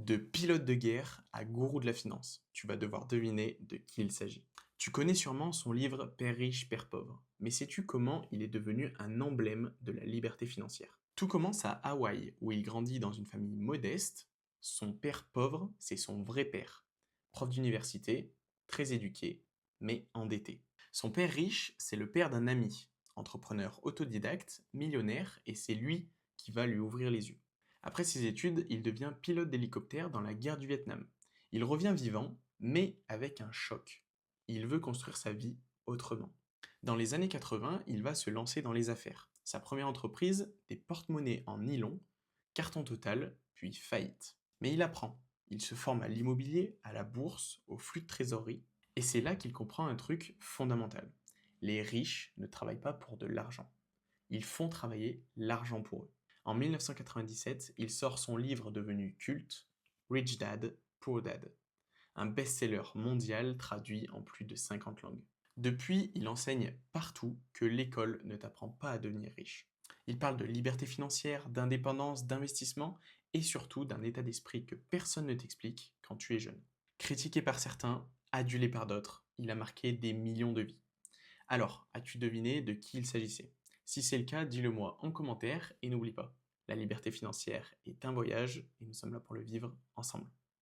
De pilote de guerre à gourou de la finance, tu vas devoir deviner de qui il s'agit. Tu connais sûrement son livre Père riche, Père pauvre, mais sais-tu comment il est devenu un emblème de la liberté financière? Tout commence à Hawaï, où il grandit dans une famille modeste. Son père pauvre, c'est son vrai père. Prof d'université, très éduqué, mais endetté. Son père riche, c'est le père d'un ami, entrepreneur autodidacte, millionnaire, et c'est lui qui va lui ouvrir les yeux. Après ses études, il devient pilote d'hélicoptère dans la guerre du Vietnam. Il revient vivant, mais avec un choc. Il veut construire sa vie autrement. Dans les années 80, il va se lancer dans les affaires. Sa première entreprise, des porte-monnaies en nylon, carton total, puis faillite. Mais il apprend. Il se forme à l'immobilier, à la bourse, au flux de trésorerie. Et c'est là qu'il comprend un truc fondamental. Les riches ne travaillent pas pour de l'argent. Ils font travailler l'argent pour eux. En 1997, il sort son livre devenu culte, Rich Dad, Poor Dad, un best-seller mondial traduit en plus de 50 langues. Depuis, il enseigne partout que l'école ne t'apprend pas à devenir riche. Il parle de liberté financière, d'indépendance, d'investissement et surtout d'un état d'esprit que personne ne t'explique quand tu es jeune. Critiqué par certains, adulé par d'autres, il a marqué des millions de vies. Alors, as-tu deviné de qui il s'agissait? Si c'est le cas, dis-le moi en commentaire et n'oublie pas, la liberté financière est un voyage et nous sommes là pour le vivre ensemble.